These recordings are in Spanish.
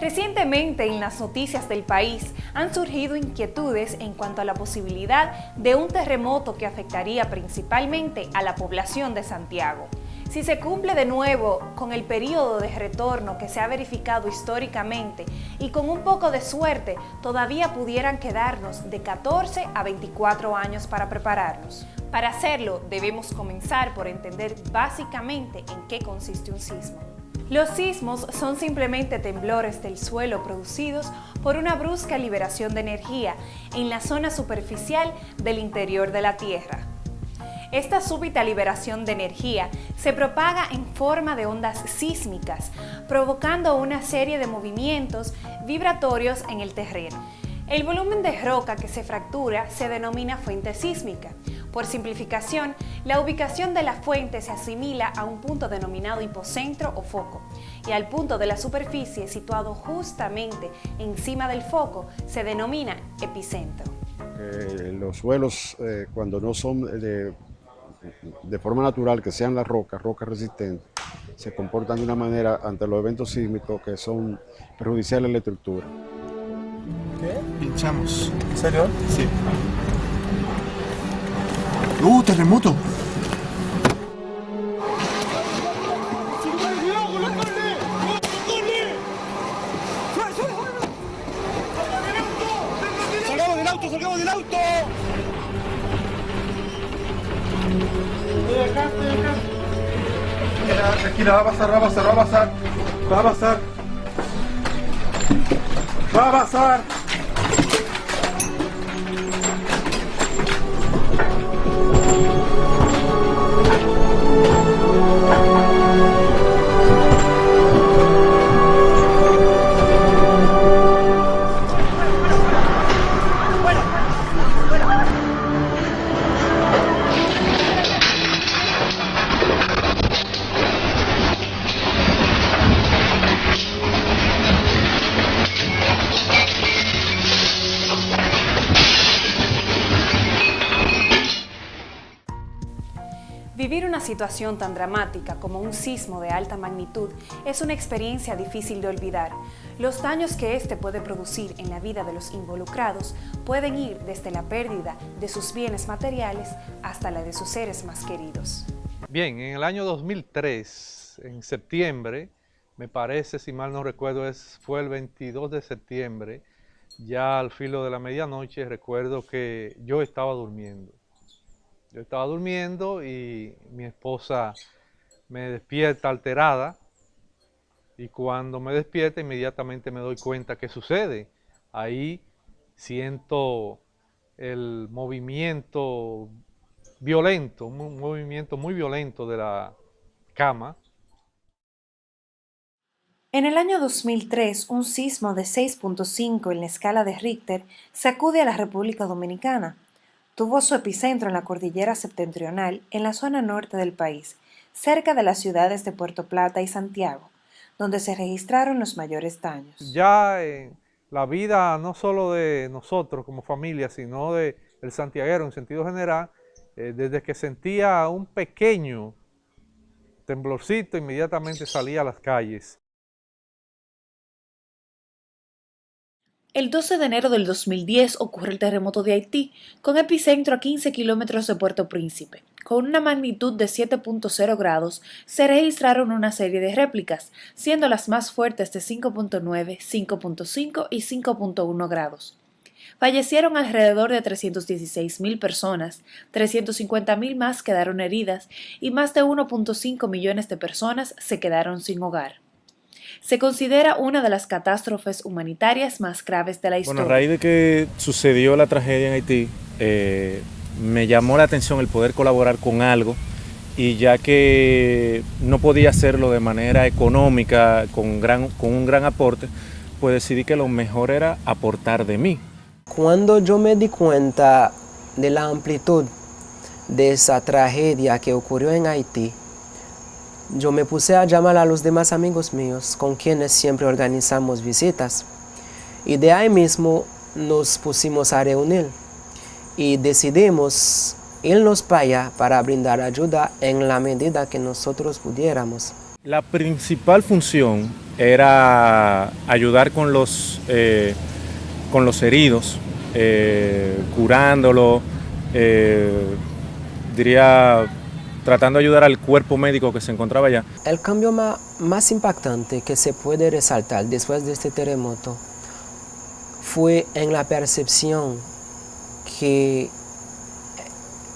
Recientemente en las noticias del país han surgido inquietudes en cuanto a la posibilidad de un terremoto que afectaría principalmente a la población de Santiago. Si se cumple de nuevo con el periodo de retorno que se ha verificado históricamente y con un poco de suerte todavía pudieran quedarnos de 14 a 24 años para prepararnos. Para hacerlo debemos comenzar por entender básicamente en qué consiste un sismo. Los sismos son simplemente temblores del suelo producidos por una brusca liberación de energía en la zona superficial del interior de la Tierra. Esta súbita liberación de energía se propaga en forma de ondas sísmicas, provocando una serie de movimientos vibratorios en el terreno. El volumen de roca que se fractura se denomina fuente sísmica. Por simplificación, la ubicación de la fuente se asimila a un punto denominado hipocentro o foco, y al punto de la superficie situado justamente encima del foco se denomina epicentro. Los suelos, cuando no son de forma natural, que sean las rocas resistentes, se comportan de una manera ante los eventos sísmicos que son perjudiciales a la estructura. ¿Qué? Pinchamos. ¿En serio? Sí. ¡Terremoto! ¡Salgamos del auto! Tranquila, va a pasar. Va a pasar. Vivir una situación tan dramática como un sismo de alta magnitud es una experiencia difícil de olvidar. Los daños que este puede producir en la vida de los involucrados pueden ir desde la pérdida de sus bienes materiales hasta la de sus seres más queridos. Bien, en el año 2003, en septiembre, me parece, si mal no recuerdo, fue el 22 de septiembre, ya al filo de la medianoche, recuerdo que yo estaba durmiendo. Yo estaba durmiendo y mi esposa me despierta alterada, y cuando me despierta inmediatamente me doy cuenta qué sucede. Ahí siento el movimiento violento, un movimiento muy violento de la cama. En el año 2003, un sismo de 6.5 en la escala de Richter sacude a la República Dominicana. Tuvo su epicentro en la cordillera septentrional, en la zona norte del país, cerca de las ciudades de Puerto Plata y Santiago, donde se registraron los mayores daños. Ya en la vida no solo de nosotros como familia, sino del santiaguero en sentido general, desde que sentía un pequeño temblorcito, inmediatamente salía a las calles. El 12 de enero del 2010 ocurre el terremoto de Haití, con epicentro a 15 kilómetros de Puerto Príncipe. Con una magnitud de 7.0 grados, se registraron una serie de réplicas, siendo las más fuertes de 5.9, 5.5 y 5.1 grados. Fallecieron alrededor de 316.000 personas, 350.000 más quedaron heridas y más de 1.5 millones de personas se quedaron sin hogar. Se considera una de las catástrofes humanitarias más graves de la historia. Bueno, a raíz de que sucedió la tragedia en Haití, me llamó la atención el poder colaborar con algo, y ya que no podía hacerlo de manera económica, con un gran aporte, pues decidí que lo mejor era aportar de mí. Cuando yo me di cuenta de la amplitud de esa tragedia que ocurrió en Haití, yo me puse a llamar a los demás amigos míos con quienes siempre organizamos visitas, y de ahí mismo nos pusimos a reunir y decidimos irnos para allá para brindar ayuda en la medida que nosotros pudiéramos. La principal función era ayudar con los heridos, curándolos, diría, tratando de ayudar al cuerpo médico que se encontraba allá. El cambio más impactante que se puede resaltar después de este terremoto fue en la percepción que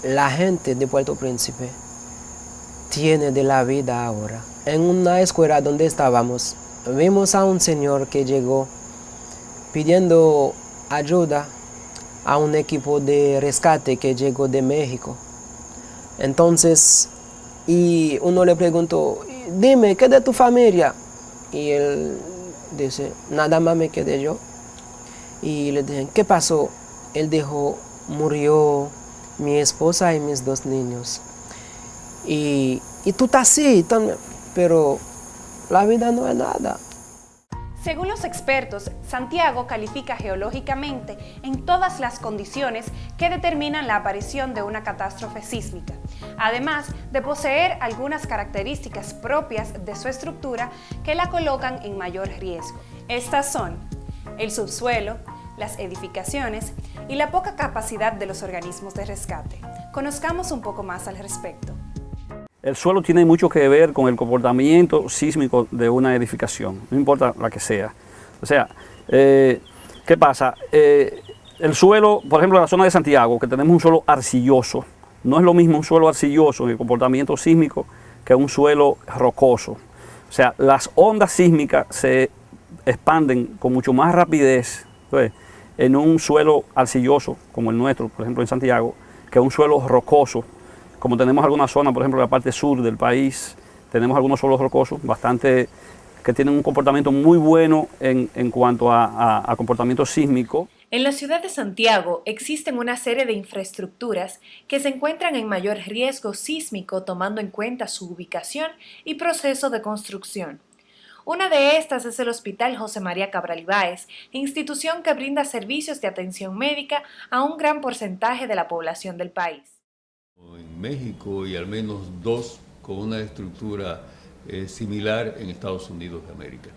la gente de Puerto Príncipe tiene de la vida ahora. En una escuela donde estábamos, vimos a un señor que llegó pidiendo ayuda a un equipo de rescate que llegó de México. Entonces, y uno le preguntó, dime, ¿qué de tu familia? Y él dice, nada más me quedé yo. Y le dije, ¿qué pasó? Él dijo, murió mi esposa y mis 2 niños. Y tú estás así, pero la vida no es nada. Según los expertos, Santiago califica geológicamente en todas las condiciones que determinan la aparición de una catástrofe sísmica, además de poseer algunas características propias de su estructura que la colocan en mayor riesgo. Estas son el subsuelo, las edificaciones y la poca capacidad de los organismos de rescate. Conozcamos un poco más al respecto. El suelo tiene mucho que ver con el comportamiento sísmico de una edificación, no importa la que sea. O sea, ¿qué pasa? El suelo, por ejemplo, en la zona de Santiago, que tenemos un suelo arcilloso, no es lo mismo un suelo arcilloso en el comportamiento sísmico que un suelo rocoso. O sea, las ondas sísmicas se expanden con mucho más rapidez, ¿sabes?, en un suelo arcilloso como el nuestro, por ejemplo en Santiago, que un suelo rocoso. Como tenemos algunas zonas, por ejemplo en la parte sur del país, tenemos algunos suelos rocosos bastante que tienen un comportamiento muy bueno en cuanto a comportamiento sísmico. En la ciudad de Santiago existen una serie de infraestructuras que se encuentran en mayor riesgo sísmico tomando en cuenta su ubicación y proceso de construcción. Una de estas es el Hospital José María Cabral Ibáez, institución que brinda servicios de atención médica a un gran porcentaje de la población del país. En México y al menos 2 con una estructura similar en Estados Unidos de América.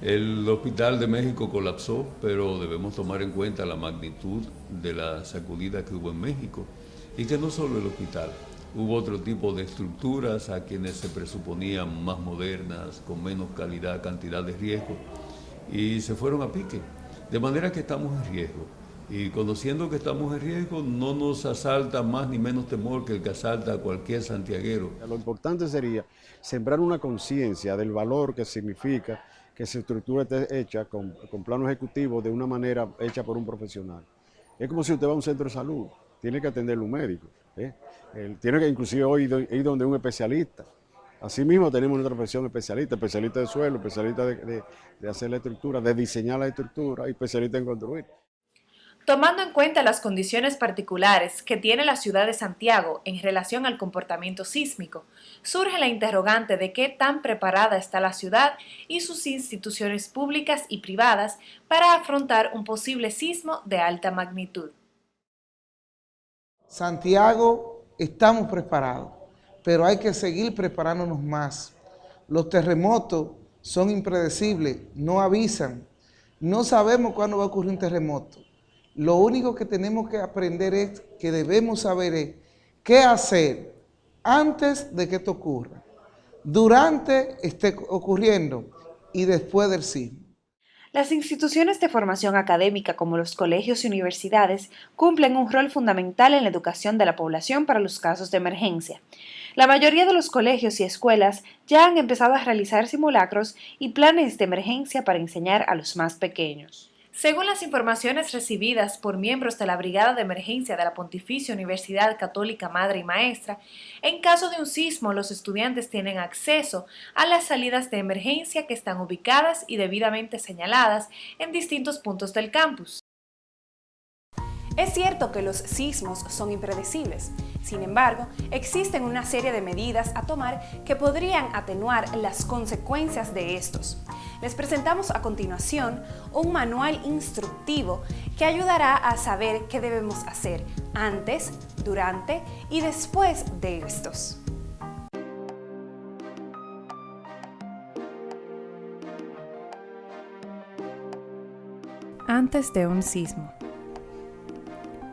El Hospital de México colapsó, pero debemos tomar en cuenta la magnitud de la sacudida que hubo en México y que no solo el hospital, hubo otro tipo de estructuras a quienes se presuponían más modernas, con menos calidad, cantidad de riesgo, y se fueron a pique, de manera que estamos en riesgo. Y conociendo que estamos en riesgo, no nos asalta más ni menos temor que el que asalta a cualquier santiaguero. Lo importante sería sembrar una conciencia del valor que significa que esa estructura esté hecha con plano ejecutivo de una manera hecha por un profesional. Es como si usted va a un centro de salud, tiene que atenderlo un médico, tiene que inclusive ir donde un especialista. Asimismo tenemos nuestra profesión especialista de suelo, especialista de hacer la estructura, de diseñar la estructura y especialista en construir. Tomando en cuenta las condiciones particulares que tiene la ciudad de Santiago en relación al comportamiento sísmico, surge la interrogante de qué tan preparada está la ciudad y sus instituciones públicas y privadas para afrontar un posible sismo de alta magnitud. Santiago, estamos preparados, pero hay que seguir preparándonos más. Los terremotos son impredecibles, no avisan, no sabemos cuándo va a ocurrir un terremoto. Lo único que tenemos que aprender es que debemos saber qué hacer antes de que esto ocurra, durante esté ocurriendo y después del sismo. Las instituciones de formación académica como los colegios y universidades cumplen un rol fundamental en la educación de la población para los casos de emergencia. La mayoría de los colegios y escuelas ya han empezado a realizar simulacros y planes de emergencia para enseñar a los más pequeños. Según las informaciones recibidas por miembros de la Brigada de Emergencia de la Pontificia Universidad Católica Madre y Maestra, en caso de un sismo los estudiantes tienen acceso a las salidas de emergencia que están ubicadas y debidamente señaladas en distintos puntos del campus. Es cierto que los sismos son impredecibles, sin embargo, existen una serie de medidas a tomar que podrían atenuar las consecuencias de estos. Les presentamos a continuación un manual instructivo que ayudará a saber qué debemos hacer antes, durante y después de estos. Antes de un sismo.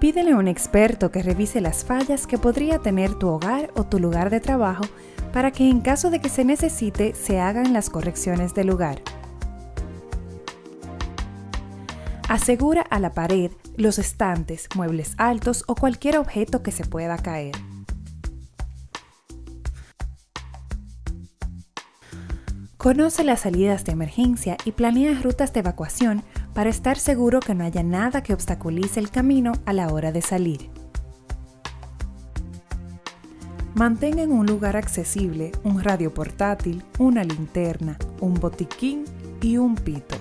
Pídele a un experto que revise las fallas que podría tener tu hogar o tu lugar de trabajo para que en caso de que se necesite se hagan las correcciones del lugar. Asegura a la pared, los estantes, muebles altos o cualquier objeto que se pueda caer. Conoce las salidas de emergencia y planea rutas de evacuación para estar seguro que no haya nada que obstaculice el camino a la hora de salir. Mantenga en un lugar accesible un radio portátil, una linterna, un botiquín y un pito.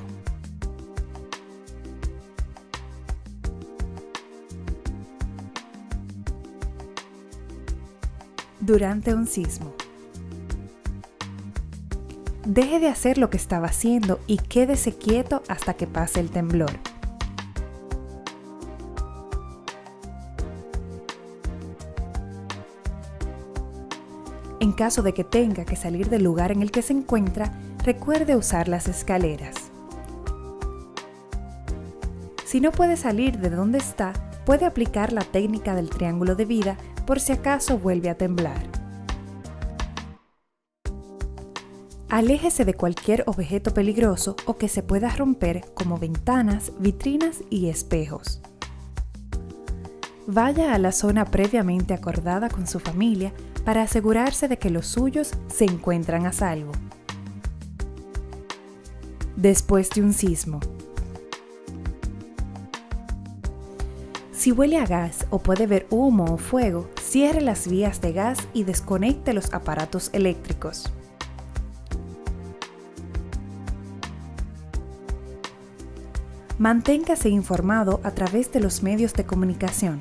Durante un sismo. Deje de hacer lo que estaba haciendo y quédese quieto hasta que pase el temblor. En caso de que tenga que salir del lugar en el que se encuentra, recuerde usar las escaleras. Si no puede salir de donde está, puede aplicar la técnica del triángulo de vida por si acaso vuelve a temblar. Aléjese de cualquier objeto peligroso o que se pueda romper, como ventanas, vitrinas y espejos. Vaya a la zona previamente acordada con su familia para asegurarse de que los suyos se encuentran a salvo. Después de un sismo. Si huele a gas o puede ver humo o fuego, cierre las vías de gas y desconecte los aparatos eléctricos. Manténgase informado a través de los medios de comunicación.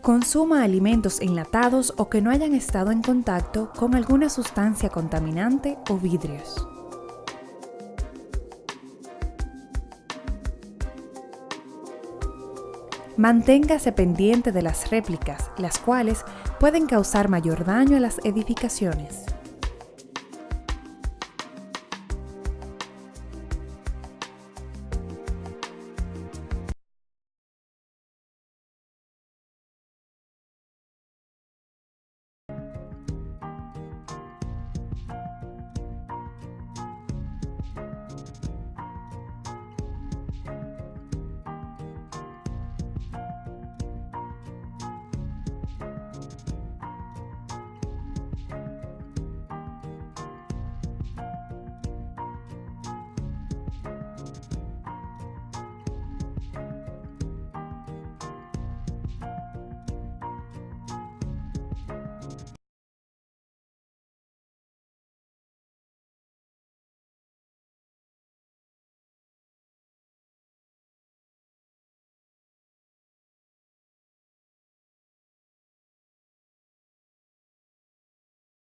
Consuma alimentos enlatados o que no hayan estado en contacto con alguna sustancia contaminante o vidrios. Manténgase pendiente de las réplicas, las cuales pueden causar mayor daño a las edificaciones.